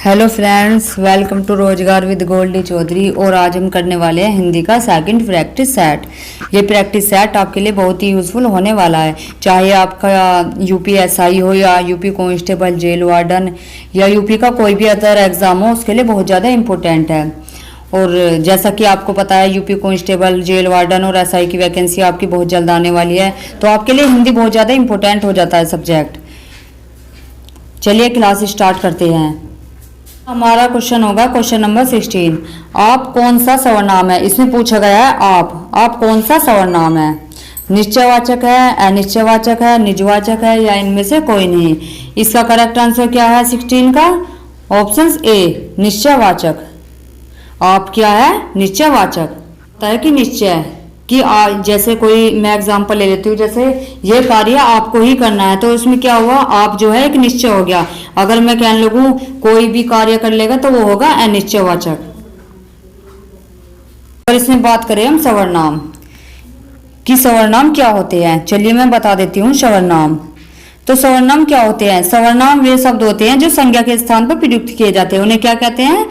Hello friends, welcome to रोजगार with Goldy Chaudhary. और आज हम करने वाले हैं हिंदी का सेकंड प्रैक्टिस सेट। ये प्रैक्टिस सेट आपके लिए बहुत ही यूज़फुल होने वाला है, चाहे आपका यूपीएसआई हो या यूपी कांस्टेबल, जेल वार्डन या यूपी का कोई भी अदर एग्ज़ाम हो, उसके लिए बहुत ज़्यादा इम्पोर्टेंट है। और जैसा कि आपको पता है, यूपी कांस्टेबल, जेल वार्डन और एसआई की वैकेंसी आपकी बहुत जल्द आने वाली है, तो आपके लिए हिंदी बहुत ज़्यादा इम्पोर्टेंट हो जाता है सब्जेक्ट। चलिए क्लास स्टार्ट करते हैं। हमारा क्वेश्चन होगा क्वेश्चन नंबर 16। आप कौन सा सर्वनाम है? इसमें पूछा गया है आप कौन सा सर्वनाम है? निश्चयवाचक है, अनिश्चयवाचक है, निजवाचक है या इनमें से कोई नहीं? इसका करेक्ट आंसर क्या है 16 का? ऑप्शन ए निश्चयवाचक। आप क्या है? निश्चयवाचक। होता है कि निश्चय कि जैसे कोई मैं एग्जांपल ले लेती हूँ, जैसे ये कार्य आपको ही करना है, तो इसमें क्या हुआ? आप जो है एक निश्चय हो गया। अगर मैं कहने लगूं कोई भी कार्य कर लेगा तो वो होगा अनिश्चयवाचक। और इसमें बात करें हम सर्वनाम कि सर्वनाम क्या होते हैं, चलिए मैं बता देती हूँ सर्वनाम। तो सर्वनाम क्या होते हैं? सर्वनाम वे शब्द होते हैं जो संज्ञा के स्थान पर प्रयुक्त किए जाते हैं, उन्हें क्या कहते हैं?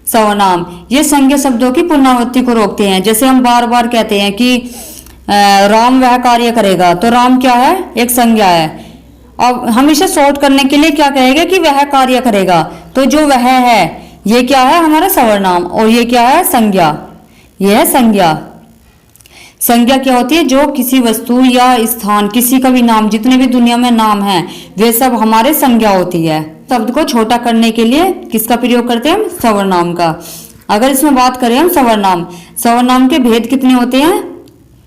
सर्वनाम। ये संज्ञा शब्दों की पुनरावृत्ति को रोकते हैं। जैसे हम बार बार कहते हैं कि राम वह कार्य करेगा, तो राम क्या है? एक संज्ञा है। अब हम इसे शॉर्ट करने के लिए क्या कहेंगे कि वह कार्य करेगा, तो जो वह है ये क्या है? हमारा सर्वनाम। और ये क्या है? संज्ञा। यह है संज्ञा। संज्ञा क्या होती है? जो किसी वस्तु या स्थान, किसी का भी नाम, जितने भी दुनिया में नाम हैं वे सब हमारे संज्ञा होती है। शब्द को छोटा करने के लिए किसका प्रयोग करते हैं हम? सर्वनाम का। अगर इसमें बात करें हम सर्वनाम के भेद कितने होते हैं?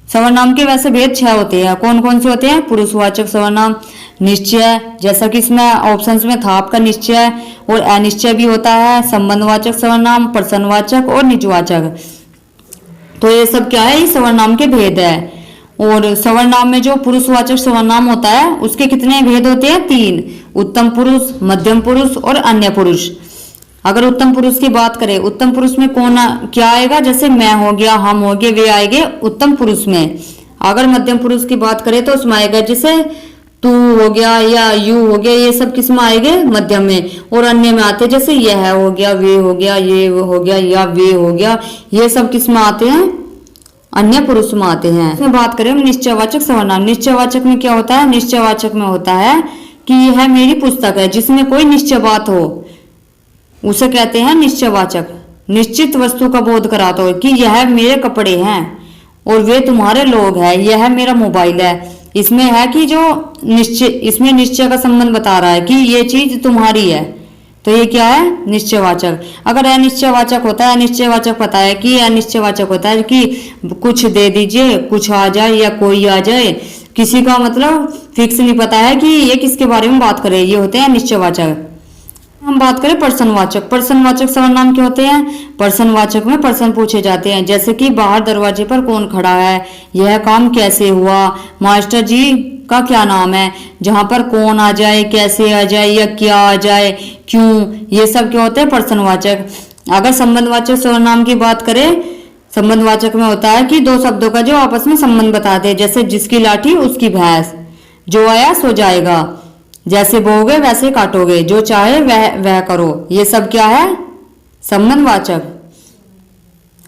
सर्वनाम के वैसे भेद 6 होते हैं। कौन कौन से होते हैं? पुरुषवाचक सर्वनाम, निश्चय, जैसा कि इसमें ऑप्शंस में था आपका निश्चय, और अनिश्चय भी होता है, संबंधवाचक सर्वनाम, प्रश्नवाचक और निजवाचक। तो ये सब क्या है? ये सर्वनाम के भेद है। और सर्वनाम में जो पुरुषवाचक सर्वनाम होता है उसके कितने भेद होते हैं? 3। उत्तम पुरुष, मध्यम पुरुष और अन्य पुरुष। अगर उत्तम पुरुष की बात करें, उत्तम पुरुष में कौन क्या आएगा? जैसे मैं हो गया, हम हो गए, वे आएंगे उत्तम पुरुष में। अगर मध्यम पुरुष की बात करें तो उसमें आएगा जैसे तू हो गया या यू हो गया, ये सब किस में आएंगे? मध्यम में। और अन्य में आते जैसे यह हो गया, वे हो गया, ये हो गया या वे हो गया, ये सब किस में आते हैं? अन्य पुरुष में आते हैं। इसमें बात करें हम निश्चयवाचक सर्वनाम। निश्चयवाचक में क्या होता है? निश्चयवाचक में होता है कि यह मेरी पुस्तक है, जिसमें कोई निश्चय बात हो उसे कहते हैं निश्चयवाचक। निश्चित वस्तु का बोध कराता हो कि यह मेरे कपड़े हैं और वे तुम्हारे लोग हैं, यह मेरा मोबाइल है। इसमें है कि जो निश्चय, इसमें निश्चय का संबंध बता रहा है कि ये चीज तुम्हारी है, तो ये क्या है? निश्चयवाचक। अगर अनिश्चयवाचक होता है, अनिश्चयवाचक पता है कि अनिश्चयवाचक होता है कि कुछ दे दीजिए, कुछ आ जाए या कोई आ जाए, किसी का मतलब फिक्स नहीं पता है कि ये किसके बारे में बात करे, ये होते हैं निश्चयवाचक। हम बात करें प्रश्नवाचक। प्रश्नवाचक सर्वनाम क्या होते हैं? प्रश्नवाचक में प्रश्न पूछे जाते हैं, जैसे कि बाहर दरवाजे पर कौन खड़ा है, यह काम कैसे हुआ, मास्टर जी का क्या नाम है। जहां पर कौन आ जाए, कैसे आ जाए या क्या आ जाए, क्यों, ये सब क्या होते हैं? प्रश्नवाचक। अगर संबंधवाचक सर्वनाम की बात करें, संबंधवाचक में होता है कि दो शब्दों का जो आपस में संबंध बताते हैं, जैसे जिसकी लाठी उसकी भैंस, जो आया सो जाएगा, जैसे बोओगे वैसे काटोगे, जो चाहे वह करो, ये सब क्या है? संबंधवाचक।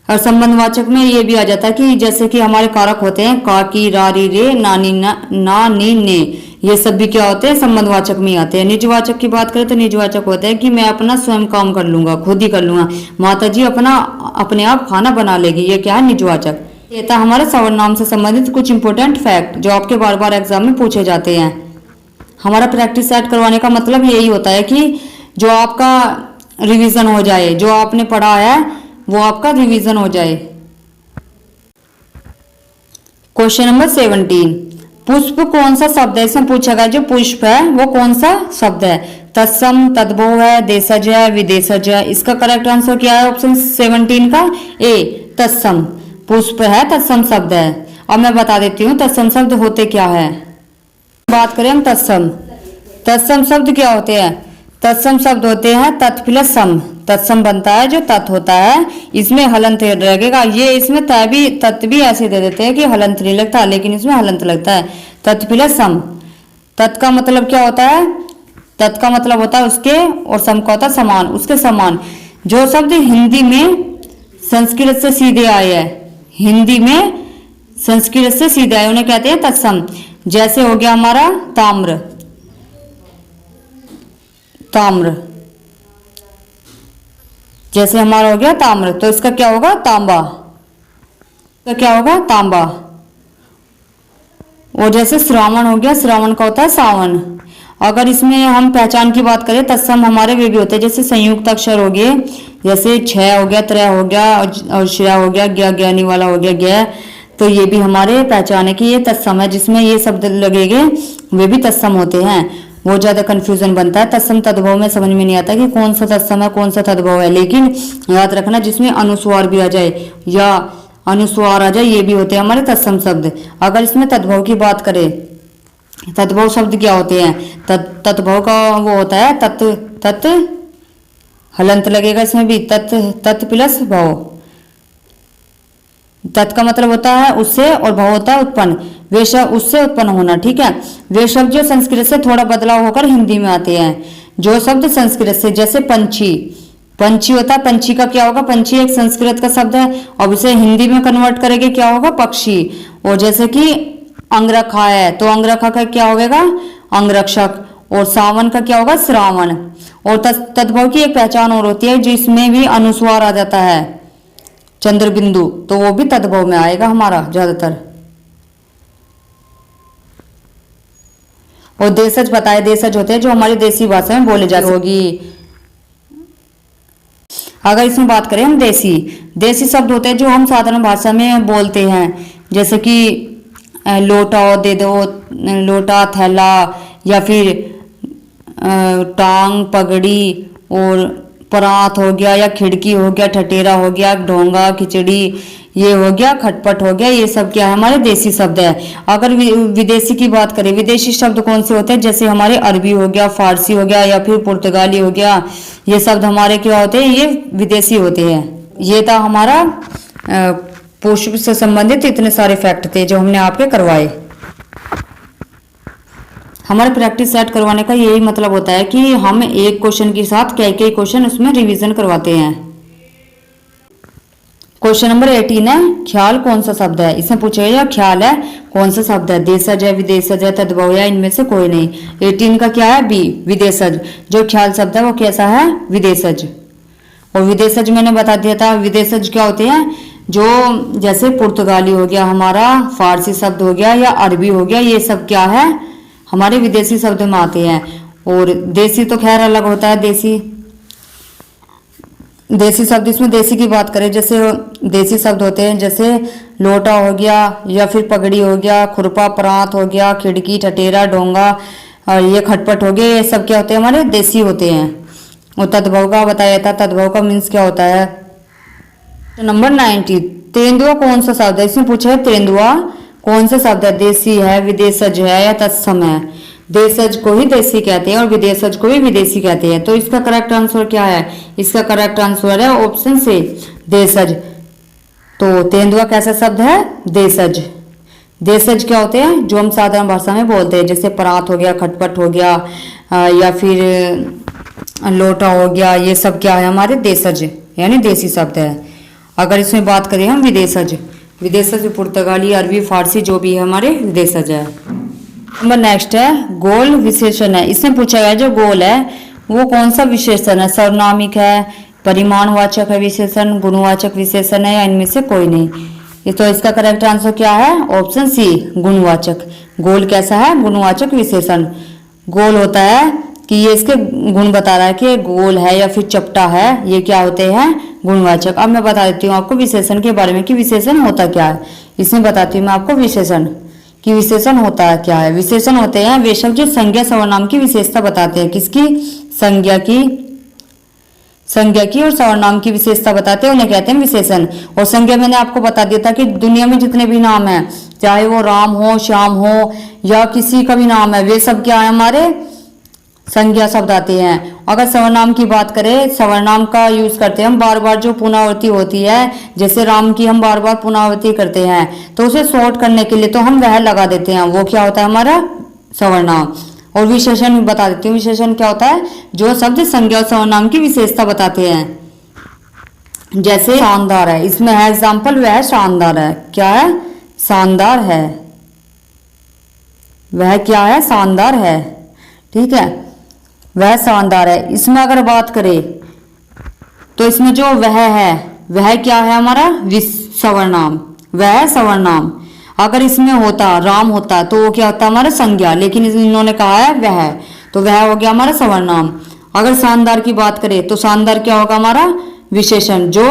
और संबंधवाचक में ये भी आ जाता है कि जैसे कि हमारे कारक होते हैं का, की, रा, री, रे, नानी, ना, नी, ने, ये सब भी क्या होते हैं? संबंधवाचक में आते हैं। निजवाचक की बात करें तो निजवाचक होता है कि मैं अपना स्वयं काम कर लूंगा, खुद ही कर लूंगा, माता जी अपने आप खाना बना लेगी, ये क्या है? निजवाचक। ये था हमारे सर्वनाम से संबंधित कुछ इंपॉर्टेंट फैक्ट जो आपके बार बार एग्जाम में पूछे जाते हैं। हमारा प्रैक्टिस सेट करवाने का मतलब यही होता है कि जो आपका रिवीजन हो जाए, जो आपने पढ़ा है वो आपका रिवीजन हो जाए। Question number 17। पुष्प कौन सा शब्द है? इसमें पूछा गया जो पुष्प है वो कौन सा शब्द है? तत्सम, तद्भव है, देशज है, विदेशज है। इसका करेक्ट आंसर क्या है? ऑप्शन 17 का ए तत्सम। पुष्प है, तत्सम शब्द है। और मैं बता देती हूँ तत्सम शब्द होते क्या है। बात करें हम तत्सम शब्द क्या होते हैं? तत्सम शब्द होते हैं तत् प्लस सम। तत्सम बनता है जो तत् होता है, इसमें हलंत लगेगा। ये इसमें तत् भी ऐसे दे देते हैं कि हलंत नहीं लगता, लेकिन इसमें हलंत लगता है। तत् प्लस सम। तत् का मतलब क्या होता है? तत् का मतलब होता है उसके, और सम का होता है समान, उसके समान। जो शब्द हिंदी में संस्कृत से सीधे आए हैं, हिंदी में संस्कृत से सीधे आए, उन्हें कहते हैं तत्सम। जैसे हो गया हमारा ताम्र, ताम्र, जैसे हमारा हो गया ताम्र, तो इसका क्या होगा तांबा, इसका क्या होगा तांबा। और जैसे श्रावण हो गया, श्रावण का होता है सावन। अगर इसमें हम पहचान की बात करें, तत्सम हमारे वे भी होते हैं, जैसे संयुक्त अक्षर हो गए, जैसे छ हो गया, त्रय हो गया, और श्या हो गया, ज्ञा ज्ञानी वाला हो गया ज्ञ, तो ये भी हमारे पहचान है कि ये तत्सम है। जिसमें ये शब्द लगेंगे वे भी तत्सम होते हैं। वो ज्यादा कंफ्यूजन बनता है, तत्सम तद्भव में समझ में नहीं आता कि कौन सा तत्सम है कौन सा तद्भव है। लेकिन याद रखना जिसमें अनुस्वार भी आ जाए या अनुस्वार आ जाए, ये भी होते हैं हमारे तत्सम शब्द। अगर इसमें तद्भव की बात करें, तद्भव शब्द क्या होते हैं, तद्भव का वो होता है तत्, तत् हलंत लगेगा इसमें भी, तत्, तत् प्लस भव। तत् का मतलब होता है उससे, और भव होता है उत्पन्न, वे शब्द उससे उत्पन्न होना, ठीक है। वे शब्द जो संस्कृत से थोड़ा बदलाव होकर हिंदी में आते हैं। जो शब्द संस्कृत से, जैसे पंछी, पंछी होता है, पंछी का क्या होगा, पंछी एक संस्कृत का शब्द है, और उसे हिंदी में कन्वर्ट करेंगे क्या होगा पक्षी। और जैसे कि अंगरखा है, तो अंगरखा का क्या होगा अंगरक्षक, और सावन का क्या होगा श्रावण। और तद्भव की एक पहचान और होती है जिसमें भी अनुस्वार आ जाता है, चंद्र बिंदु, तो वो भी तद्भव में आएगा हमारा ज्यादातर। और देशज बताए, देशज होते हैं जो हमारी देसी भाषा में बोले जाते होगी। अगर इसमें बात करें हम देसी, देसी शब्द होते हैं जो हम साधारण भाषा में बोलते हैं, जैसे कि लोटा दे दो, लोटा थैला, या फिर टांग पगड़ी, और परात हो गया, या खिड़की हो गया, ठटेरा हो गया, ढोंगा खिचड़ी, ये हो गया खटपट हो गया, ये सब क्या है हमारे देसी शब्द है। अगर विदेशी की बात करें, विदेशी शब्द कौन से होते हैं, जैसे हमारे अरबी हो गया, फारसी हो गया, या फिर पुर्तगाली हो गया, ये शब्द हमारे क्या होते हैं, ये विदेशी होते हैं। ये था हमारा पुष्प से संबंधित इतने सारे फैक्ट थे जो हमने आपके करवाए। हमारे प्रैक्टिस सेट करवाने का यही मतलब होता है कि हम एक क्वेश्चन के साथ कई कई क्वेश्चन उसमें रिवीजन करवाते हैं। क्वेश्चन नंबर 18 है, ख्याल कौन सा शब्द है। इसमें पूछा गया ख्याल है कौन सा शब्द है, देशज है, विदेशज है, तद्भव है, इनमें से कोई नहीं। 18 का क्या है बी, विदेशज। जो ख्याल शब्द है वो कैसा है, विदेशज। और विदेशज मैंने बता दिया था, विदेशज क्या होते हैं, जो जैसे पुर्तगाली हो गया हमारा, फारसी शब्द हो गया, या अरबी हो गया, ये सब क्या है हमारे विदेशी शब्द में आते हैं। और देसी तो खैर अलग होता है, देसी देसी शब्द, इसमें देसी की बात करें, जैसे देसी शब्द होते हैं जैसे लोटा हो गया, या फिर पगड़ी हो गया, खुरपा परात हो गया, खिड़की ठटेरा ढोंगा, और ये खटपट हो गए, ये सब क्या होते हैं हमारे देसी होते हैं। और तद्भव का बताया था, तद्भव का मीन्स क्या होता है। नंबर 90, तेंदुआ कौन सा शब्द है। इसमें पूछा है तेंदुआ कौन सा शब्द है, देसी है, विदेशज है, या तत्सम है। देशज को ही देसी कहते हैं और विदेशज को भी विदेशी कहते हैं। तो इसका करेक्ट आंसर क्या है, इसका करेक्ट आंसर है ऑप्शन से देशज। तो तेंदुआ कैसा शब्द है, देशज। देशज क्या होते हैं, जो हम साधारण भाषा में बोलते हैं, जैसे परात हो गया, खटपट हो गया, या फिर लोटा हो गया, ये सब क्या है हमारे देशज यानी देसी शब्द है। अगर इसमें बात करें हम विदेशज, विदेशज पुर्तगाली, अरबी, फारसी जो भी है हमारे विदेशज है। नंबर नेक्स्ट है गोल विशेषण है। इसमें पूछा गया जो गोल है वो कौन सा विशेषण है, सर्वनामिक है, परिमाणवाचक है विशेषण, गुणवाचक विशेषण है, या इनमें से कोई नहीं। ये तो इसका करेक्ट आंसर क्या है, ऑप्शन सी गुणवाचक। गोल कैसा है, गुणवाचक विशेषण। गोल होता है कि ये इसके गुण बता रहा है कि ये गोल है या फिर चपटा है, ये क्या होते हैं गुणवाचक। अब मैं बता देती हूँ आपको विशेषण के बारे में कि विशेषण होता क्या है। इसमें बताती हूँ मैं आपको विशेषण कि विशेषण होता है क्या है। विशेषण होते हैं वे शब्द जो संज्ञा सर्वनाम की विशेषता बताते हैं। किसकी, संज्ञा की, संज्ञा की और सर्वनाम की विशेषता बताते हैं, उन्हें कहते हैं विशेषण। और संज्ञा मैंने आपको बता दिया था कि दुनिया में जितने भी नाम हैं, चाहे वो राम हो, श्याम हो, या किसी का भी नाम है, वे सब क्या है हमारे संज्ञा शब्द आते हैं। अगर सर्वनाम की बात करें, सर्वनाम का यूज करते हैं हम बार बार जो पुनरावृत्ति होती है, जैसे राम की हम बार बार पुनरावृत्ति करते हैं, तो उसे शॉर्ट करने के लिए तो हम वह लगा देते हैं, वो क्या होता है हमारा सर्वनाम। और विशेषण बता देती हूँ। विशेषण क्या होता है? जो शब्द संज्ञा और सर्वनाम की विशेषता बताते हैं। जैसे शानदार है, इसमें है एग्जाम्पल, वह है शानदार है। क्या है? शानदार है। वह क्या है? शानदार है। ठीक है, वह शानदार है। इसमें अगर बात करें तो इसमें जो वह है, वह क्या है? हमारा सवर्नाम, वह है सवर्नाम। अगर इसमें होता राम होता तो वो क्या होता? हमारा संज्ञा, लेकिन इन्होंने कहा है वह, तो वह हो गया हमारा सवर्नाम। अगर शानदार की बात करें तो शानदार क्या होगा? हमारा विशेषण। जो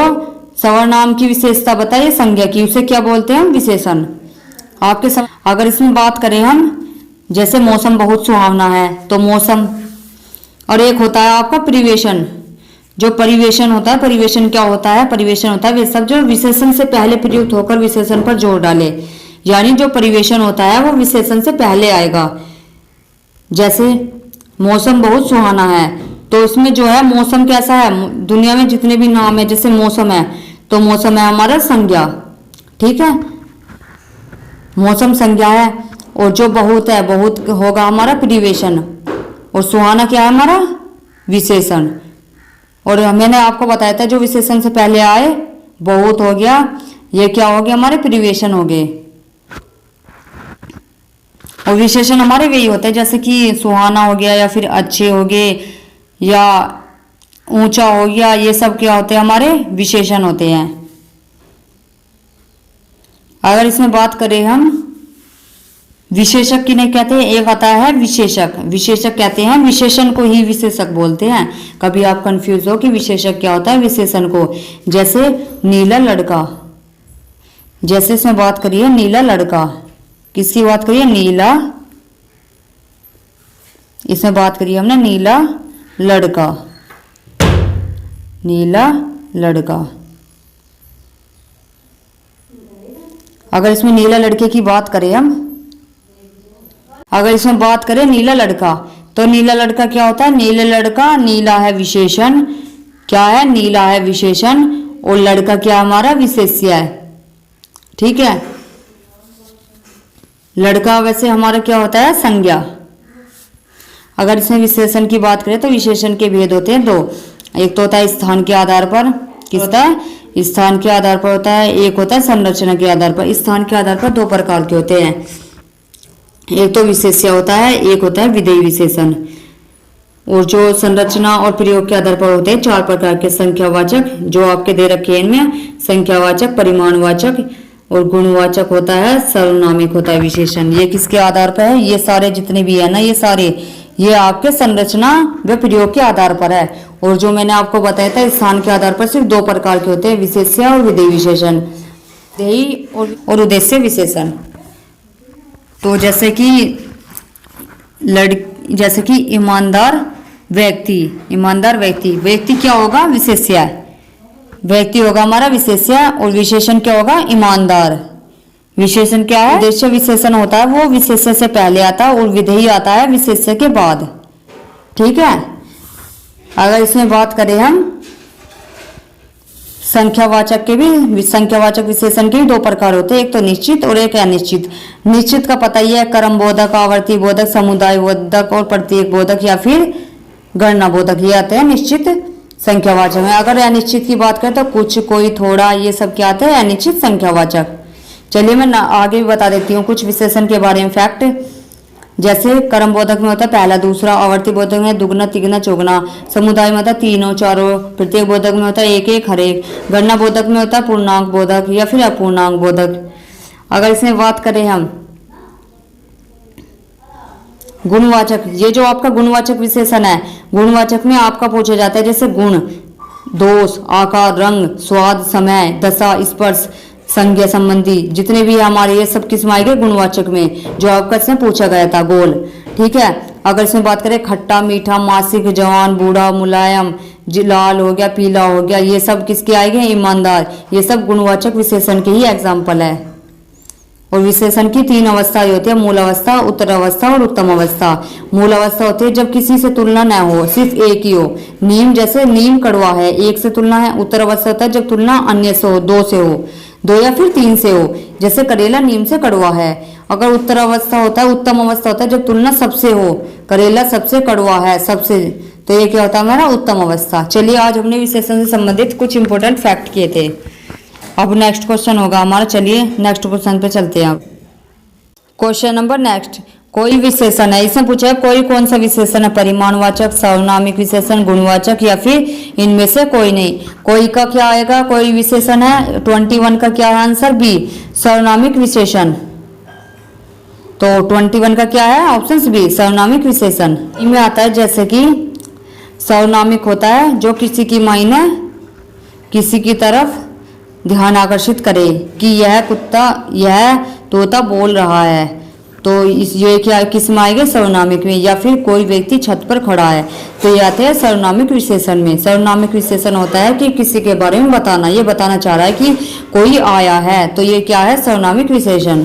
सवर्नाम की विशेषता बताइए संज्ञा की, उसे क्या बोलते हैं? विशेषण। आपके अगर इसमें बात करें हम, जैसे मौसम बहुत सुहावना है, तो मौसम। और एक होता है आपका परिवेशन। जो परिवेशन होता है, परिवेशन क्या होता है? परिवेशन होता है वे सब जो विशेषण से पहले प्रयुक्त होकर विशेषण पर जोर डाले, यानी जो परिवेशन होता है वो विशेषण से पहले आएगा। जैसे मौसम बहुत सुहाना है, तो इसमें जो है मौसम कैसा है? दुनिया में जितने भी नाम है, जैसे मौसम है, तो मौसम है हमारा संज्ञा। ठीक है, मौसम संज्ञा है। और जो बहुत है, बहुत होगा हमारा परिवेशन। और सुहाना क्या है? हमारा विशेषण। और मैंने आपको बताया था जो विशेषण से पहले आए, बहुत हो गया, ये क्या हो गया? हमारे परिवेशन हो गए। और विशेषण हमारे वही होते हैं, जैसे कि सुहाना हो गया, या फिर अच्छे हो गए, या ऊंचा हो गया, ये सब क्या होते हैं? हमारे विशेषण होते हैं। अगर इसमें बात करें हम, विशेषक किन्हें कहते हैं? एक आता है विशेषक। विशेषक कहते हैं विशेषण को ही विशेषक बोलते हैं। कभी आप कंफ्यूज हो कि विशेषक क्या होता है? विशेषण को। जैसे नीला लड़का, जैसे इसमें बात करिए नीला लड़का, किसकी बात करिए? नीला। इसमें बात करिए हमने नीला लड़का, नीला लड़का। अगर इसमें नीला लड़के की बात करें हम, अगर इसमें बात करें नीला लड़का, तो नीला लड़का क्या होता है? नीला लड़का, नीला है विशेषण। क्या है? नीला है विशेषण। और लड़का क्या? हमारा विशेष्य है। ठीक है, लड़का वैसे हमारा क्या होता है? संज्ञा। अगर इसमें विशेषण की बात करें तो विशेषण के भेद होते हैं दो। एक तो होता है स्थान के आधार पर, किस होता है? स्थान के आधार पर होता है। एक होता है संरचना के आधार पर। स्थान के आधार पर दो प्रकार के होते हैं, एक तो विशेष्य होता है, एक होता है विधेय विशेषण। और जो संरचना और प्रयोग के आधार पर होते हैं चार प्रकार के संख्यावाचक, जो आपके दे रखे हैं इनमें, संख्यावाचक, परिमाणवाचक और गुणवाचक होता है, सर्वनामिक होता है विशेषण। ये किसके आधार पर है? ये सारे जितने भी है ना, ये सारे ये आपके संरचना व प्रयोग के आधार पर है। और जो मैंने आपको बताया था स्थान के आधार पर सिर्फ दो प्रकार के होते हैं, विशेष्य और विधेय विशेषण, विधेय और उद्देश्य विशेषण। तो जैसे कि ईमानदार व्यक्ति, ईमानदार व्यक्ति, व्यक्ति क्या होगा? विशेष्य। व्यक्ति होगा हमारा विशेष्य। और विशेषण क्या होगा? ईमानदार। विशेषण क्या है? उद्देश्य विशेषण होता है, वो विशेष्य से पहले आता है, और विधेय आता है विशेष्य के बाद। ठीक है, अगर इसमें बात करें हम संख्यावाचक के भी, संख्यावाचक विशेषण के भी दो प्रकार होते हैं, एक तो निश्चित और एक अनिश्चित। निश्चित का पता ही है, क्रम बोधक, आवर्ती बोधक, समुदाय बोधक और प्रत्येक बोधक या फिर गणना बोधक, ये आते हैं निश्चित संख्यावाचक में। अगर अनिश्चित की बात करें तो कुछ, कोई, थोड़ा, ये सब क्या आते हैं? अनिश्चित संख्यावाचक। चलिए मैं आगे भी बता देती हूँ कुछ विशेषण के बारे में फैक्ट। जैसे क्रम बोधक में होता है पहला, दूसरा, आवर्ती बोधक में दुगना, तिगना, चौगुना, समुदाय में होता है तीनों, चारों, प्रत्येक बोधक में होता है एक एक, हर एक, गणना बोधक में होता है पूर्णांक बोधक या फिर अपूर्णांक बोधक। अगर इसमें बात करें हम गुणवाचक, ये जो आपका गुणवाचक विशेषण है, गुणवाचक में आपका पूछा जाता है जैसे गुण, दोष, आकार, रंग, स्वाद, समय, दशा, स्पर्श, संज्ञा संबंधी, जितने भी हमारे ये सब किस में आएंगे? गुणवाचक में, जो आपका इसमें पूछा गया था गोल। ठीक है, अगर इसमें बात करें खट्टा, मीठा, मासिक, जवान, बूढ़ा, मुलायम, लाल हो गया, पीला हो गया, ये सब किसके आएंगे? ईमानदार। ये सब गुणवाचक विशेषण के ही एग्जाम्पल है। और विशेषण की तीन अवस्थाएं होती है, मूल अवस्था, उत्तर अवस्था और उत्तम अवस्था। मूल अवस्था होती है जब किसी से तुलना न हो, सिर्फ एक ही हो। नीम, जैसे नीम कड़वा है, एक से तुलना है। उत्तर अवस्था होता है जब तुलना अन्य से हो, दो से हो। दो या फिर तीन से हो, जैसे करेला नीम से कड़वा है। अगर उत्तर अवस्था होता है, उत्तम अवस्था होता है जब तुलना सबसे हो, करेला सबसे कड़वा है सबसे, तो ये क्या होता है हमारा उत्तम अवस्था। चलिए आज हमने विशेषण से संबंधित कुछ इंपॉर्टेंट फैक्ट किए थे। अब नेक्स्ट क्वेश्चन होगा हमारा, चलिए नेक्स्ट क्वेश्चन पे चलते हैं। अब क्वेश्चन नंबर नेक्स्ट, कोई विशेषण है, इसमें पूछा है कोई कौन सा विशेषण है, परिमाणवाचक, सर्वनामिक विशेषण, गुणवाचक या फिर इनमें से कोई नहीं। कोई का क्या आएगा, कोई विशेषण है, 21 का क्या है आंसर, बी सर्वनामिक विशेषण। तो 21 का क्या है, ऑप्शन बी सर्वनामिक विशेषण। इनमें आता है जैसे कि सर्वनामिक होता है जो किसी की मायने किसी की तरफ ध्यान आकर्षित करे कि यह कुत्ता, यह तोता बोल रहा है, तो इस ये क्या किस में आएगा, सर्वनामिक में। या फिर कोई व्यक्ति छत पर खड़ा है, तो ये आते हैं सर्वनामिक विशेषण में। सर्वनामिक विशेषण होता है कि किसी के बारे में बताना, ये बताना चाह रहा है कि कोई आया है, तो ये क्या है, सर्वनामिक विशेषण।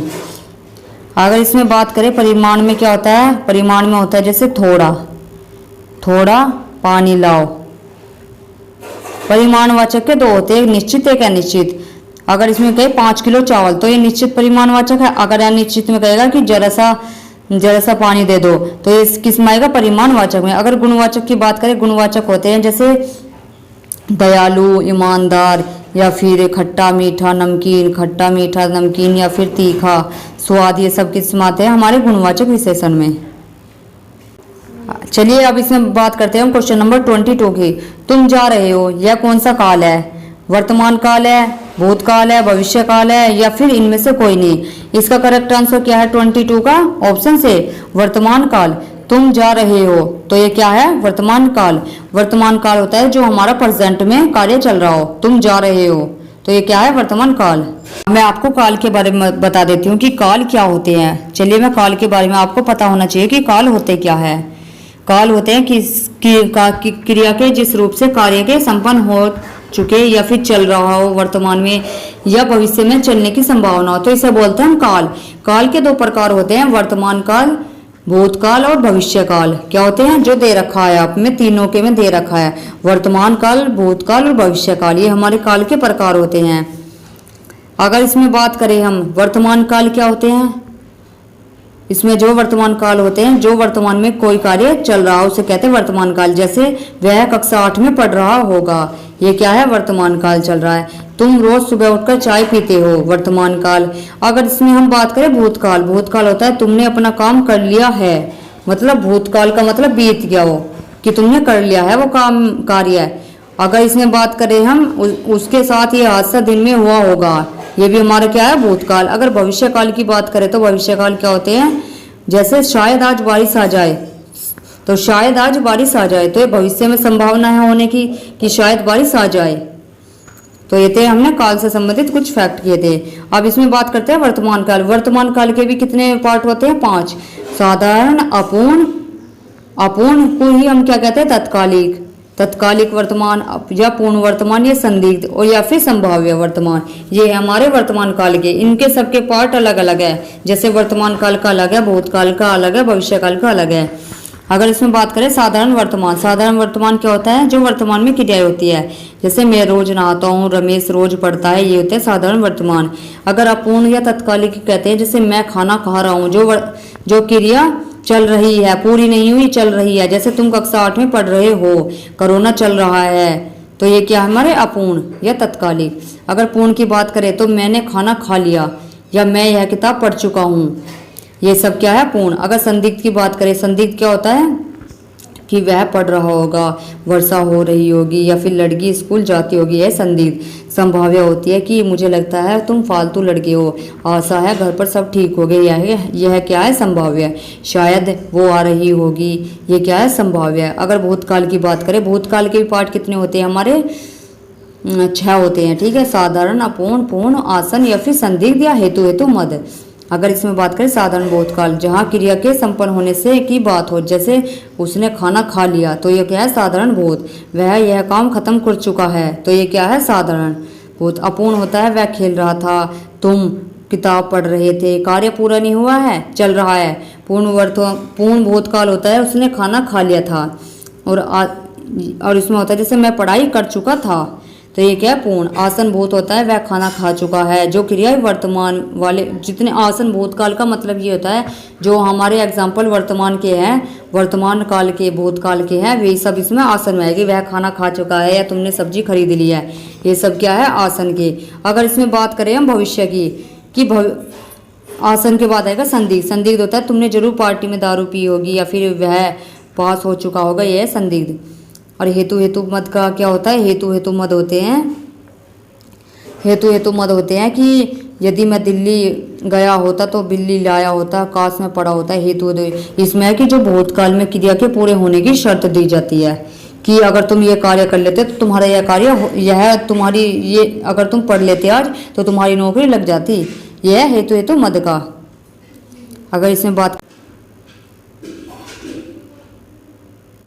अगर इसमें बात करें परिमाण में क्या होता है, परिमाण में होता है जैसे थोड़ा, थोड़ा पानी लाओ। परिमाणवाचक के दो होते हैं, एक निश्चित एक अनिश्चित। अगर इसमें कहे 5 किलो चावल, तो ये निश्चित परिमाणवाचक है। अगर अनिश्चित में कहेगा कि जरा सा पानी दे दो, तो ये किस में आएगा, परिमाणवाचक में। अगर गुणवाचक की बात करें, गुणवाचक होते हैं जैसे दयालु, ईमानदार, या फिर खट्टा मीठा नमकीन, खट्टा मीठा नमकीन, या फिर तीखा स्वाद, ये सब किस में आते हैं, हमारे गुणवाचक विशेषण में। चलिए अब इसमें बात करते हैं हम क्वेश्चन नंबर 22 की। तुम जा रहे हो, यह कौन सा काल है, वर्तमान काल है, भूतकाल है, भविष्य काल है, या फिर इनमें से कोई नहीं। इसका करेक्ट आंसर क्या है 22 का, ऑप्शन से वर्तमान काल। तुम जा रहे हो, तो ये क्या है, वर्तमान काल। वर्तमान काल होता है जो हमारा प्रेजेंट में कार्य चल रहा हो। तुम जा रहे हो, तो ये क्या है, वर्तमान काल। मैं आपको काल के बारे में बता देती हूँ कि काल क्या होते हैं। चलिए मैं काल के बारे में, आपको पता होना चाहिए कि काल होते क्या है। काल होते हैं कि क्रिया के जिस रूप से कार्य के संपन्न हो चुके या फिर चल रहा हो वर्तमान में या भविष्य में चलने की संभावना हो, तो इसे बोलते हैं हम काल। काल के दो प्रकार होते हैं, वर्तमान काल, भूतकाल और भविष्य काल। क्या होते हैं, जो दे रखा है आप में, तीनों के में दे रखा है, वर्तमान काल, भूतकाल और भविष्य काल, ये हमारे काल के प्रकार होते हैं। अगर इसमें बात करें हम, वर्तमान काल क्या होते हैं, इसमें जो वर्तमान काल होते हैं, जो वर्तमान में कोई कार्य चल रहा हो उसे कहते हैं वर्तमान काल। जैसे वह कक्षा 8 में पढ़ रहा होगा, ये क्या है, वर्तमान काल चल रहा है। तुम रोज सुबह उठकर चाय पीते हो, वर्तमान काल। अगर इसमें हम बात करें भूतकाल, भूतकाल होता है तुमने अपना काम कर लिया है, मतलब भूतकाल का मतलब बीत गया हो, कि तुमने कर लिया है वो काम, कार्य है। अगर इसमें बात करें हम, उसके साथ ये हादसा दिन में हुआ होगा, ये भी हमारा क्या है, भूतकाल। अगर भविष्य काल की बात करें तो भविष्य काल क्या होते हैं, जैसे शायद आज बारिश आ जाए, तो शायद आज बारिश आ जाए, तो ये भविष्य में संभावना है होने की कि शायद बारिश आ जाए। तो ये थे हमने काल से संबंधित कुछ फैक्ट किए थे। अब इसमें बात करते हैं वर्तमान काल। वर्तमान काल के भी कितने पार्ट होते हैं, 5। साधारण, अपूर्ण, अपूर्ण को ही हम क्या कहते हैं, तत्कालिक, तत्कालिक वर्तमान या पूर्ण वर्तमान, या संदिग्ध और या फिर संभाव्य वर्तमान, ये हमारे वर्तमान काल के। इनके सबके पार्ट अलग अलग है, जैसे वर्तमान काल का अलग है, भूतकाल का अलग है, भविष्य काल का अलग है। अगर इसमें बात करें साधारण वर्तमान, साधारण वर्तमान क्या होता है, जो वर्तमान में क्रियाएं होती है, जैसे मैं रोज नहाता हूँ, रमेश रोज पढ़ता है, ये होते हैं साधारण वर्तमान। अगर अपूर्ण या तत्कालिक कहते हैं, जैसे मैं खाना खा रहा हूँ, जो क्रिया चल रही है, पूरी नहीं हुई, चल रही है। जैसे तुम कक्षा 8 में पढ़ रहे हो, कोरोना चल रहा है, तो ये क्या हमारे अपूर्ण या तत्कालिक। अगर पूर्ण की बात करें तो मैंने खाना खा लिया, या मैं यह किताब पढ़ चुका हूँ, ये सब क्या है, पूर्ण। अगर संदिग्ध की बात करें, संदिग्ध क्या होता है कि वह पढ़ रहा होगा, वर्षा हो रही होगी, या फिर लड़की स्कूल जाती होगी, यह संदिग्ध। संभाव्य होती है कि मुझे लगता है तुम फालतू लड़के हो, आशा है घर पर सब ठीक हो गए, यह क्या है, संभाव्य। शायद वो आ रही होगी, ये क्या है, संभाव्य। अगर भूतकाल की बात करें, भूतकाल के भी पार्ट कितने होते हैं हमारे, 6 होते हैं, ठीक है। साधारण, अपूर्ण, पूर्ण, आसन या फिर संदिग्ध या हेतु हेतु मद। अगर इसमें बात करें साधारण भूतकाल, जहाँ क्रिया के संपन्न होने से की बात हो, जैसे उसने खाना खा लिया, तो यह क्या है, साधारण भूत। वह यह काम खत्म कर चुका है, तो ये क्या है, साधारण भूत। अपूर्ण होता है वह खेल रहा था, तुम किताब पढ़ रहे थे, कार्य पूरा नहीं हुआ है, चल रहा है। पूर्ण भूतकाल होता है उसने खाना खा लिया था। और इसमें होता है जैसे मैं पढ़ाई कर चुका था, तो ये क्या है, पूर्ण। आसन भूत होता है वह खाना खा चुका है। जो क्रिया है वर्तमान वाले, जितने आसन भूतकाल का मतलब ये होता है जो हमारे एग्जाम्पल वर्तमान के हैं, वर्तमान काल के, भूतकाल के हैं, वे सब इसमें आसन में आएगी। वह खाना खा चुका है या तुमने सब्जी खरीद ली है, ये सब क्या है, आसन के। अगर इसमें बात करें हम भविष्य की, कि आसन के बाद आएगा संदिग्ध। संदिग्ध होता है तुमने जरूर पार्टी में दारू पी होगी या फिर वह पास हो चुका होगा, यह है संदिग्ध। और हेतु हेतु मद का क्या होता है, हेतु हेतु मद होते हैं, हेतु हेतु मद होते हैं कि यदि मैं दिल्ली गया होता तो बिल्ली लाया होता, काश में पड़ा होता है। हेतु इसमें है कि जो भूतकाल में क्रिया के पूरे होने की शर्त दी जाती है कि अगर तुम ये कार्य कर लेते तो तुम्हारा यह कार्य, यह तुम्हारी, ये अगर तुम पढ़ लेते आज तो तुम्हारी नौकरी लग जाती। यह है हेतु हेतु मद का। अगर इसमें बात